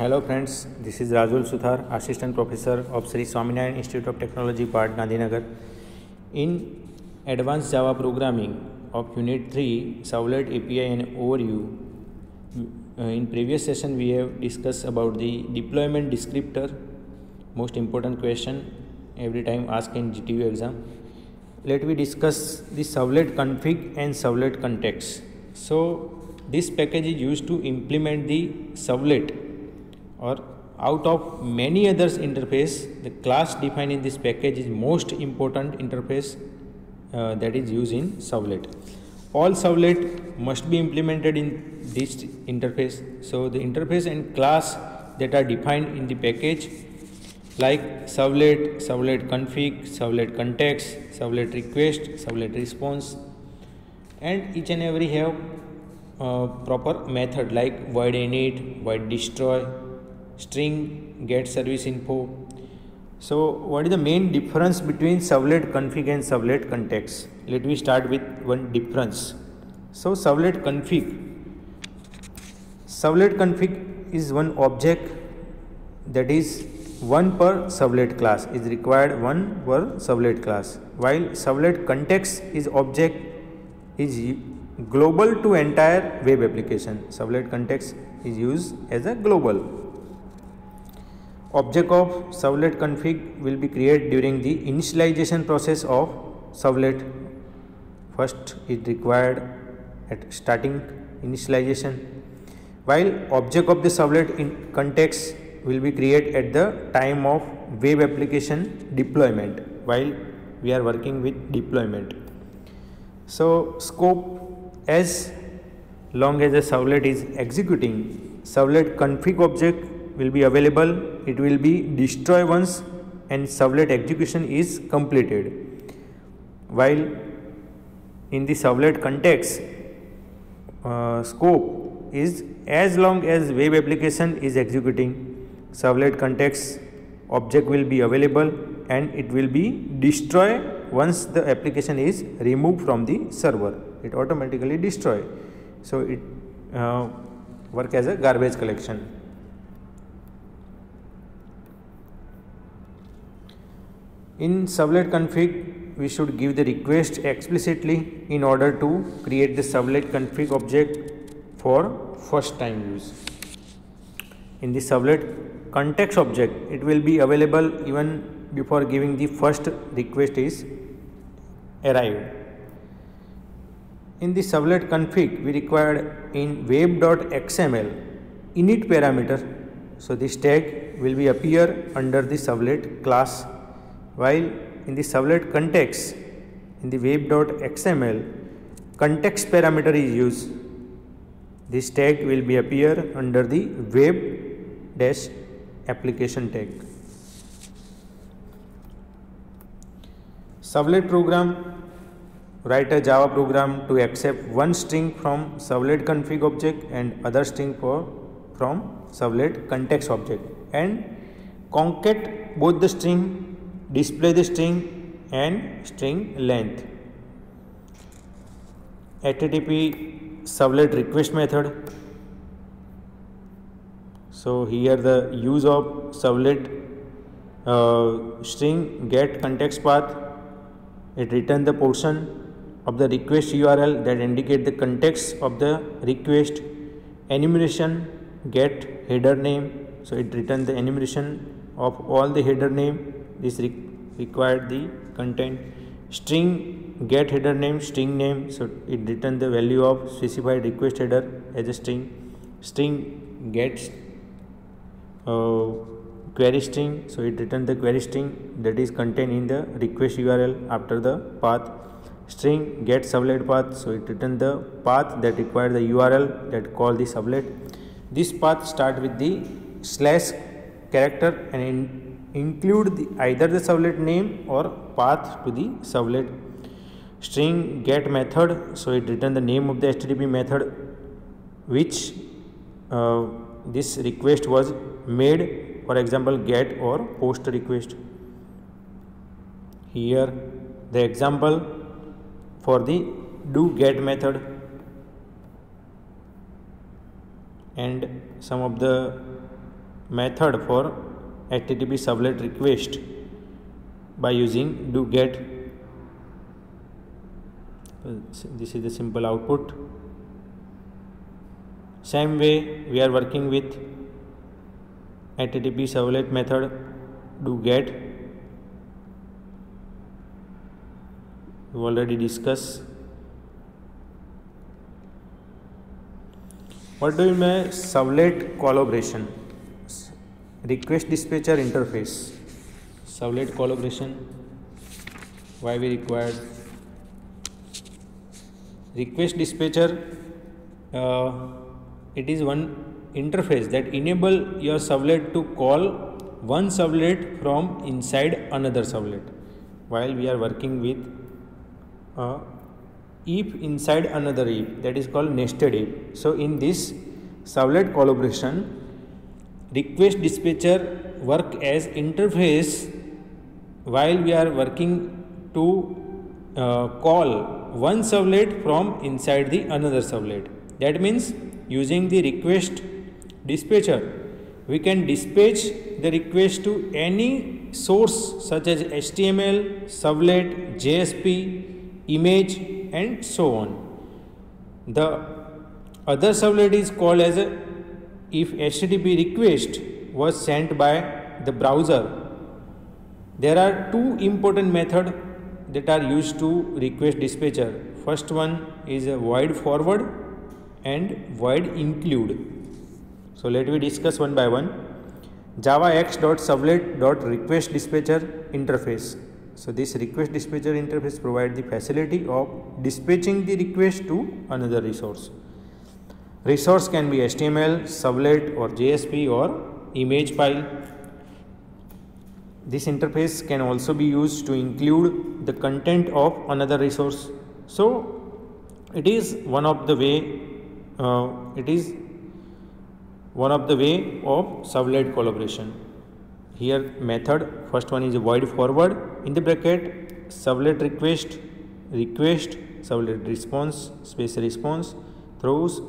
Hello friends, this is Rajul Suthar, Assistant Professor of Sri Swaminarayan Institute of Technology, Part Gandhinagar. In Advanced Java Programming of Unit 3, Servlet API and Overview, in previous session we have discussed about the deployment descriptor, most important question every time asked in GTU exam. Let me discuss the Servlet config and Servlet context. So this package is used to implement the Servlet, or out of many others interface, the class defined in this package is most important interface that is used in Servlet. All Servlet must be implemented in this interface. So the interface and class that are defined in the package like Servlet, Servlet config, Servlet context, Servlet request, Servlet response, and each and every have proper method like void init, void destroy, string get service info. So what is the main difference between Servlet config and Servlet context? Let me start with one difference. So Servlet config is one object, that is one per Servlet class is required, one per Servlet class, while Servlet context is object is global to entire web application. Servlet context is used as a global. Object of Servlet config will be created during the initialization process of Servlet. First it required at starting initialization, while object of the Servlet context will be created at the time of web application deployment, while we are working with deployment. So scope, as long as the Servlet is executing, Servlet config object will be available. It will be destroyed once and Servlet execution is completed, while in the Servlet context scope is as long as web application is executing, Servlet context object will be available and it will be destroyed once the application is removed from the server. It automatically destroy. So it work as a garbage collection. In Servlet config, we should give the request explicitly in order to create the Servlet config object for first time use. In the Servlet context object, it will be available even before giving the first request is arrived. In the Servlet config, we required in web.xml init parameter. So this tag will be appear under the Servlet class, while in the Servlet context, in the web.xml, context parameter is used. This tag will be appear under the web-application tag. Servlet program, write a Java program to accept one string from Servlet config object and other string from Servlet context object, and concat both the string, display the string and string length. HTTP Servlet request method. So here the use of Servlet string get context path, it return the portion of the request URL that indicate the context of the request. Enumeration get header name, so it return the enumeration of all the header name. This required the content. String get header name, string name, so it return the value of specified request header as a string. String gets query string, so it return the query string that is contained in the request URL after the path. String get Servlet path, so it return the path that require the URL that call the Servlet. This path start with the / character and include either the Servlet name or path to the Servlet. String get method, so it return the name of the HTTP method which this request was made, for example get or post request. Here the example for the do get method and some of the method for HTTP servlet request by using do get. This is the simple output. Same way we are working with HTTP servlet method do get. We already discussed. What do you mean servlet collaboration? Request dispatcher interface. Servlet collaboration. Why we required request dispatcher? It is one interface that enable your servlet to call one servlet from inside another servlet. While we are working with if inside another if, that is called nested if. So in this servlet collaboration, request dispatcher work as interface while we are working to call one servlet from inside the another servlet. That means using the request dispatcher, we can dispatch the request to any source such as HTML, servlet, JSP, image and so on. The other servlet is called as if HTTP request was sent by the browser. There are two important methods that are used to request dispatcher. First one is a void forward and void include. So let me discuss one by one. javax.servlet.request dispatcher interface. So this request dispatcher interface provides the facility of dispatching the request to another resource. Resource can be HTML, servlet or JSP or image file. This interface can also be used to include the content of another resource. So it is one of the way of servlet collaboration. Here method, first one is void forward, in the bracket servlet request, servlet response, space response, throws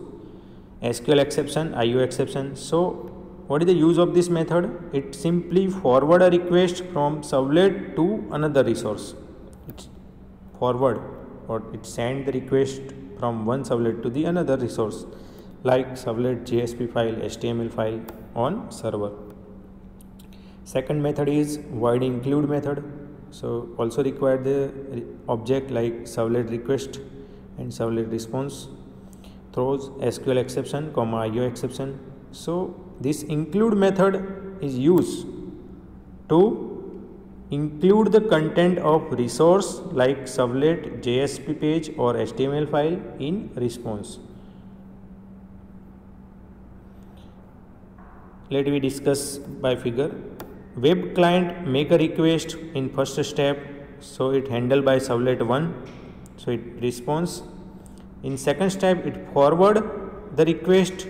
SQL exception, IO exception. So what is the use of this method? It simply forward a request from servlet to another resource. It's forward or it send the request from one servlet to the another resource, like servlet JSP file, HTML file on server. Second method is void include method. So also require the object like servlet request and servlet response, throws SQL exception, IO exception. So this include method is used to include the content of resource like servlet, JSP page or HTML file in response. Let me discuss by figure. Web client make a request in first step, so it handled by servlet 1, so it responds. In second step it forward the request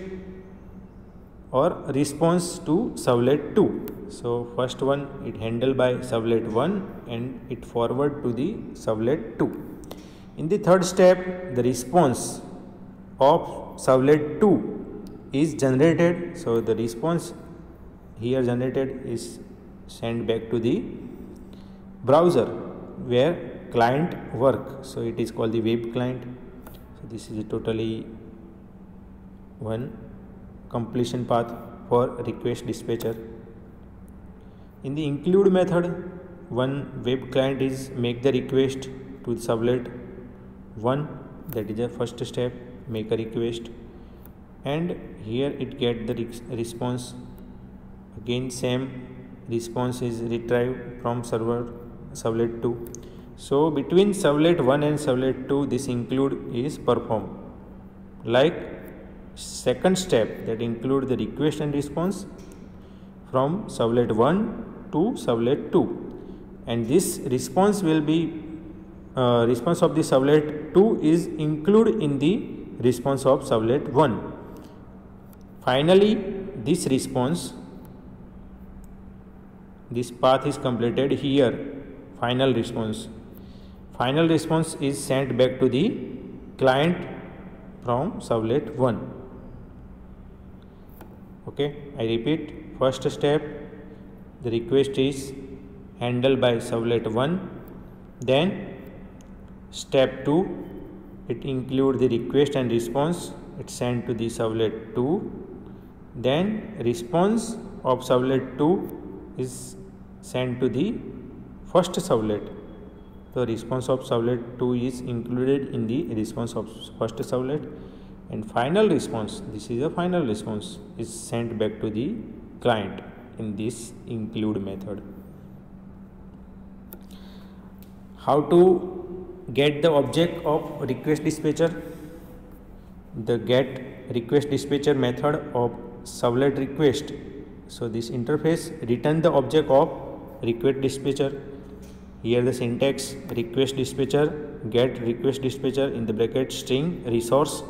or response to servlet 2. So first one it handled by servlet 1 and it forward to the servlet 2. In the third step the response of servlet 2 is generated. So the response here generated is sent back to the browser where client work. So it is called the web client. So this is a totally one completion path for request dispatcher. In the include method, one web client is make the request to the servlet 1, that is the first step, make a request, and here it get the response. Again same response is retrieved from servlet 2. So between servlet 1 and servlet 2 this include is performed. Like second step, that include the request and response from servlet 1 to servlet 2, and this response will be response of the servlet 2 is included in the response of servlet 1. Finally this response, this path is completed here. Final response is sent back to the client from servlet 1. Okay, I repeat, first step, the request is handled by servlet 1. Then step 2, it include the request and response, it's sent to the servlet 2. Then response of servlet 2 is sent to the first servlet. The response of servlet 2 is included in the response of first servlet, and final response, this is a final response, is sent back to the client in this include method. How to get the object of request dispatcher? The get request dispatcher method of servlet request. So this interface return the object of request dispatcher. Here the syntax, request dispatcher get request dispatcher in the bracket string resource.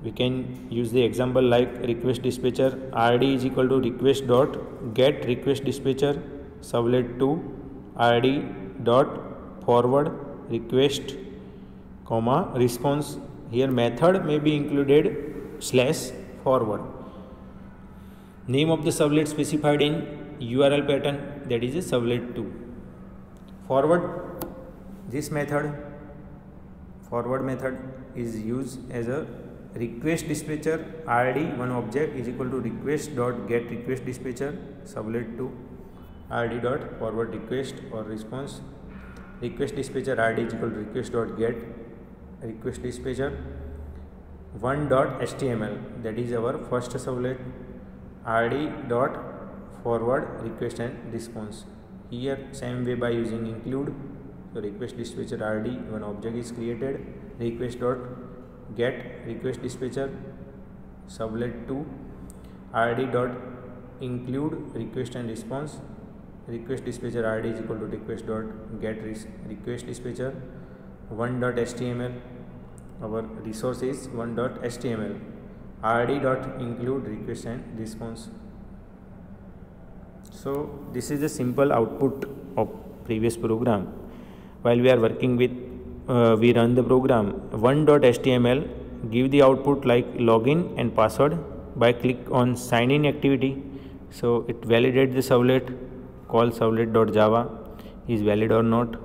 We can use the example like request dispatcher rd is equal to request dot get request dispatcher servlet 2 rd dot forward request comma response. Here method may be included / forward. Name of the servlet specified in URL pattern, that is a servlet 2. Forward, this method, forward method is used as a request dispatcher rd one object is equal to request dot get request dispatcher servlet 2 rd dot forward request or response. Request dispatcher rd is equal to request dot get request dispatcher 1 dot html, that is our first servlet, rd dot forward request and response. Here same way by using include, so request dispatcher rd one object is created, request dot get request dispatcher servlet 2 rd dot include request and response. Request dispatcher rd is equal to request dot get request dispatcher 1 dot html. Our resource is 1 dot html, rd dot include request and response. So this is the simple output of previous program. While we are working with we run the program, 1.html give the output like login and password by click on sign in activity. So it validates the servlet, call servlet.java is valid or not.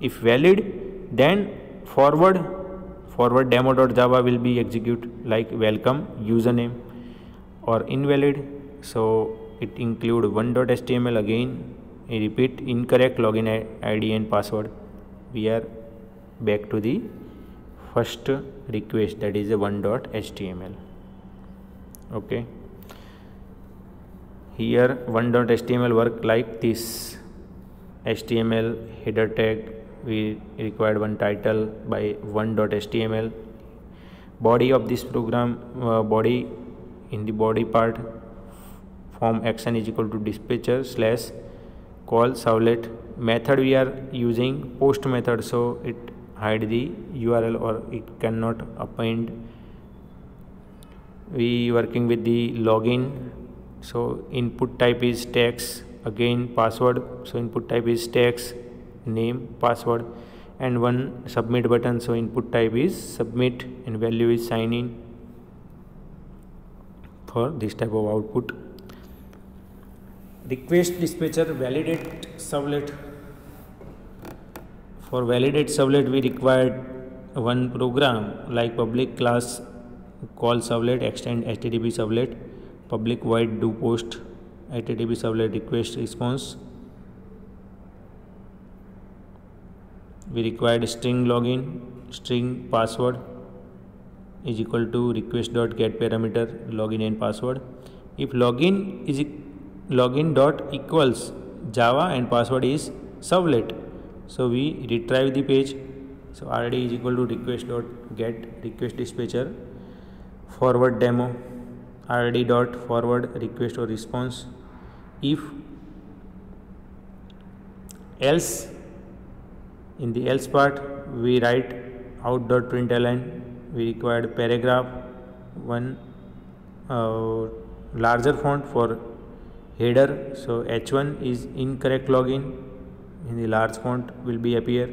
If valid, then forward demo.java will be execute like welcome username, or invalid, so it include 1.html again. I repeat, incorrect login ID and password. We are back to the first request, that is a 1.html. Okay, here 1.html work like this. HTML header tag, we required one title by 1.html. Body of this program, body, in the body part form action is equal to dispatcher / call servlet. Method we are using post method, so it hide the URL or it cannot append. We working with the login, so input type is text, again password, so input type is text, name, password, and one submit button, so input type is submit and value is sign in for this type of output. Request dispatcher validate servlet. For validate servlet we required one program like public class call servlet extend http servlet, public void do post http servlet request response. We required string login, string password is equal to request dot get parameter login and password. If login is login dot equals java and password is servlet, so we retrieve the page. So rd is equal to request dot get request dispatcher forward demo rd dot forward request or response. If else, in the else part we write out.println. We required paragraph, one larger font for header, so h1 is incorrect login, in the large font will be appear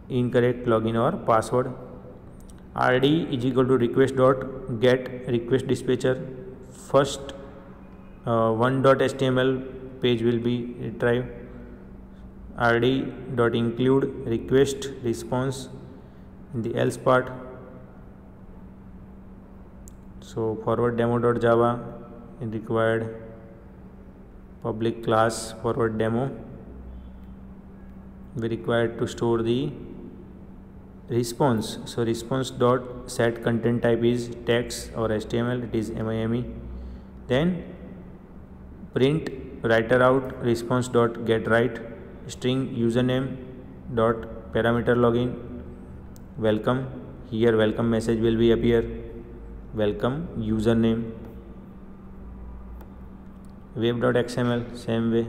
incorrect login or password. rd is equal to request dot get request dispatcher first one.html page will be retrieved. rd.include request response in the else part. So forward demo.java is required public class forward demo. We required to store the response. So response dot set content type is text or HTML, it is MIME. Then print writer out response dot get write string username dot parameter login welcome. Here welcome message will be appear, welcome username. Web.xml, same way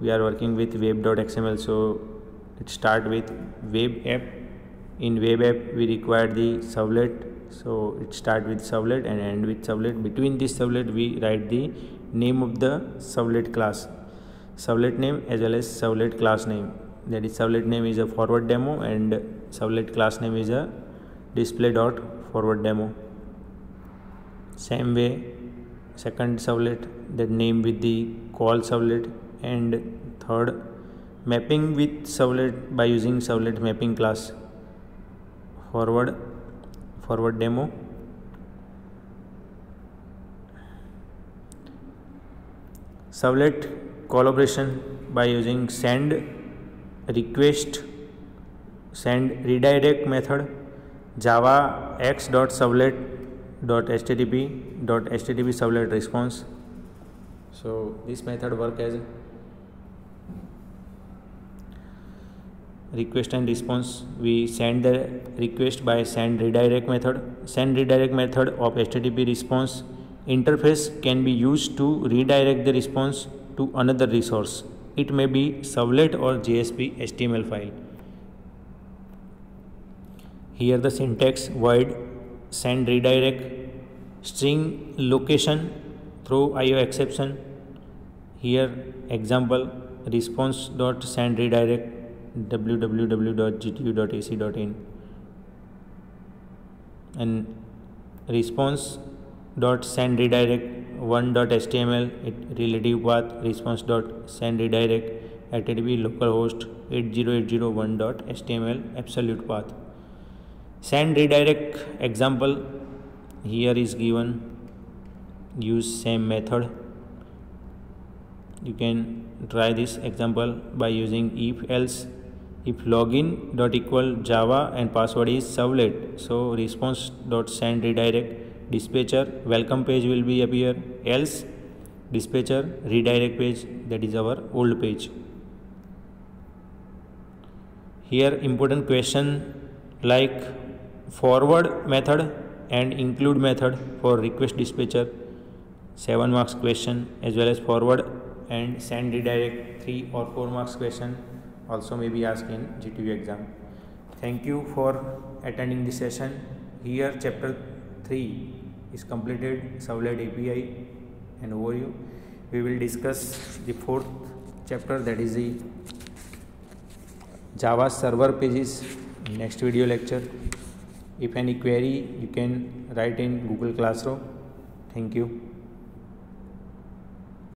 we are working with web.xml, so it start with web app. In web app we require the servlet, so it start with servlet and end with servlet. Between this servlet we write the name of the servlet class, servlet name as well as servlet class name. That is servlet name is a forward demo and servlet class name is a display dot forward demo. Same way second servlet, that name with the call servlet, and third mapping with servlet by using servlet mapping class forward demo. Servlet collaboration by using send request send redirect method java x.servlet.http servlet response. So this method work as request and response. We send the request by send redirect method. Send redirect method of HTTP response interface can be used to redirect the response to another resource. It may be servlet or JSP HTML file. Here the syntax void send redirect string location throw IO exception. Here example response dot send redirect www.gtu.ac.in and response dot send redirect one.html relative path response dot send redirect http localhost 8080.1.html absolute path. Send redirect example here is given. Use same method. You can try this example by using if else. If login dot equal java and password is servlet, so response dot send redirect dispatcher welcome page will be appear, else dispatcher redirect page, that is our old page. Here important question like forward method and include method for request dispatcher 7 marks question, as well as forward and send redirect 3 or 4 marks question also may be asked in GTU exam. Thank you for attending this session. Here chapter 3 is completed, servlet API and overview. We will discuss the 4th chapter, that is the Java server pages in next video lecture. If any query you can write in Google Classroom. Thank you.